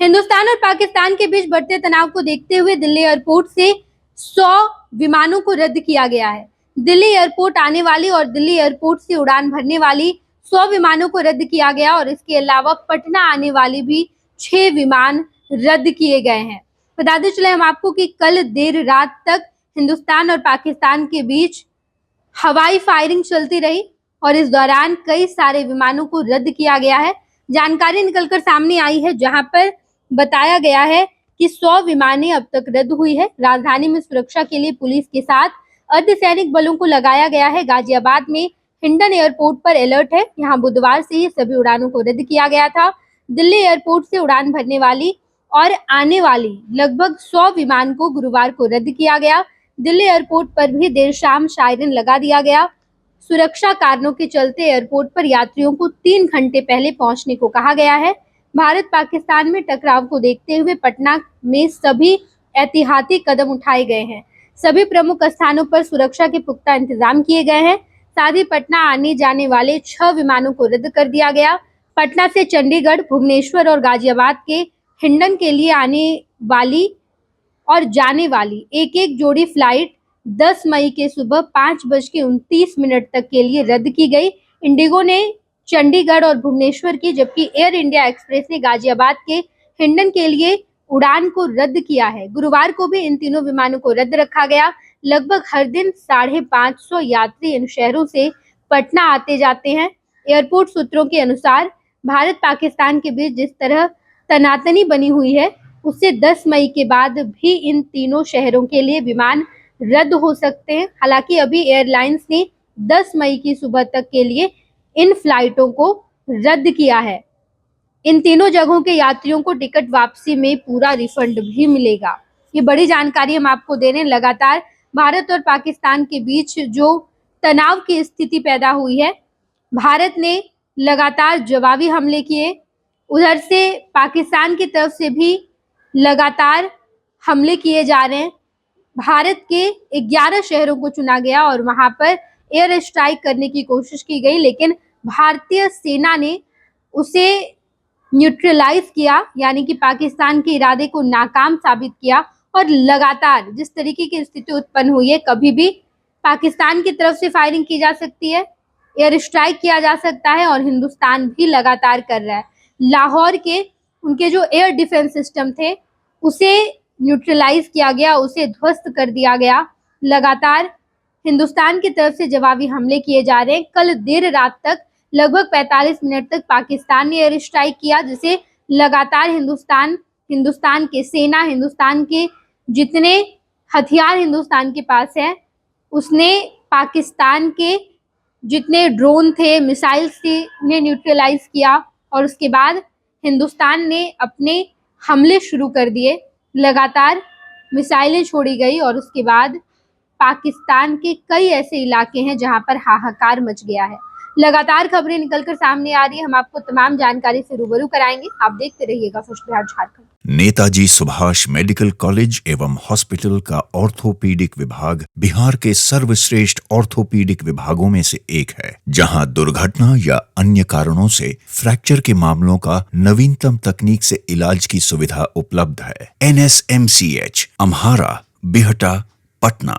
हिंदुस्तान और पाकिस्तान के बीच बढ़ते तनाव को देखते हुए दिल्ली एयरपोर्ट से 100 विमानों को रद्द किया गया है। दिल्ली एयरपोर्ट आने वाली और दिल्ली एयरपोर्ट से उड़ान भरने वाली 100 विमानों को रद्द किया गया और इसके अलावा पटना आने वाली भी 6 विमान रद्द किए गए हैं। बताते चले हम आपको कि कल देर रात तक हिंदुस्तान और पाकिस्तान के बीच हवाई फायरिंग चलती रही और इस दौरान कई सारे विमानों को रद्द किया गया है। जानकारी निकलकर सामने आई है जहां पर बताया गया है कि 100 विमानें अब तक रद्द हुई है। राजधानी में सुरक्षा के लिए पुलिस के साथ अर्धसैनिक बलों को लगाया गया है। गाजियाबाद में हिंडन एयरपोर्ट पर अलर्ट है। यहाँ बुधवार से ही सभी उड़ानों को रद्द किया गया था। दिल्ली एयरपोर्ट से उड़ान भरने वाली और आने वाली लगभग 100 विमान को गुरुवार को रद्द किया गया। दिल्ली एयरपोर्ट पर भी देर शाम सायरन लगा दिया गया। सुरक्षा कारणों के चलते एयरपोर्ट पर यात्रियों को 3 घंटे पहले पहुंचने को कहा गया है। भारत पाकिस्तान में टकराव को देखते हुए पटना में सभी एहतियाती कदम उठाए गए हैं। सभी प्रमुख स्थानों पर सुरक्षा के पुख्ता इंतजाम किए गए हैं। साथ ही पटना आने जाने वाले 6 विमानों को रद्द कर दिया गया। पटना से चंडीगढ़, भुवनेश्वर और गाजियाबाद के हिंडन के लिए आने वाली और जाने वाली एक एक जोड़ी फ्लाइट 10 मई के सुबह 5:29 तक के लिए रद्द की गई। इंडिगो ने चंडीगढ़ और भुवनेश्वर की, जबकि एयर इंडिया एक्सप्रेस ने गाजियाबाद के हिंडन के लिए उड़ान को रद्द किया है। गुरुवार को भी इन तीनों विमानों को रद्द रखा गया। लगभग हर दिन 550 यात्री इन शहरों से पटना आते जाते हैं। एयरपोर्ट सूत्रों के अनुसार भारत पाकिस्तान के बीच जिस तरह तनातनी बनी हुई है उससे 10 मई के बाद भी इन तीनों शहरों के लिए विमान रद्द हो सकते हैं। हालांकि अभी एयरलाइंस ने 10 मई की सुबह तक के लिए इन फ्लाइटों को रद्द किया है। इन तीनों जगहों के यात्रियों को टिकट वापसी में पूरा रिफंड भी मिलेगा। ये बड़ी जानकारी हम आपको दे रहे हैं। लगातार भारत और पाकिस्तान के बीच जो तनाव की स्थिति पैदा हुई है, भारत ने लगातार जवाबी हमले किए, उधर से पाकिस्तान की तरफ से भी लगातार हमले किए जा रहे हैं। भारत के 11 शहरों को चुना गया और वहां पर एयर स्ट्राइक करने की कोशिश की गई, लेकिन भारतीय सेना ने उसे न्यूट्रलाइज किया, यानी कि पाकिस्तान के इरादे को नाकाम साबित किया। और लगातार जिस तरीके की स्थिति उत्पन्न हुई है, कभी भी पाकिस्तान की तरफ से फायरिंग की जा सकती है, एयर स्ट्राइक किया जा सकता है और हिंदुस्तान भी लगातार कर रहा है। लाहौर के उनके जो एयर डिफेंस सिस्टम थे उसे न्यूट्रलाइज किया गया, उसे ध्वस्त कर दिया गया। लगातार हिंदुस्तान की तरफ से जवाबी हमले किए जा रहे हैं। कल देर रात तक लगभग 45 मिनट तक पाकिस्तान ने एयर स्ट्राइक किया, जिसे लगातार हिंदुस्तान के सेना, हिंदुस्तान के जितने हथियार हिंदुस्तान के पास है, उसने पाकिस्तान के जितने ड्रोन थे, मिसाइल्स थे, उन्हें न्यूट्रलाइज किया और उसके बाद हिंदुस्तान ने अपने हमले शुरू कर दिए। लगातार मिसाइलें छोड़ी गई और उसके बाद पाकिस्तान के कई ऐसे इलाके हैं जहां पर हाहाकार मच गया है। लगातार खबरें निकलकर सामने आ रही है। हम आपको तमाम जानकारी से रूबरू कराएंगे। आप देखते रहिएगा first Bihar Jharkhand. Netaji Subhash medical college एवं हॉस्पिटल का ऑर्थोपीडिक विभाग बिहार के सर्वश्रेष्ठ ऑर्थोपीडिक विभागों में से एक है, जहां दुर्घटना या अन्य कारणों से फ्रैक्चर के मामलों का नवीनतम तकनीक से इलाज की सुविधा उपलब्ध है। NSMCH, अम्हारा, बिहटा, पटना।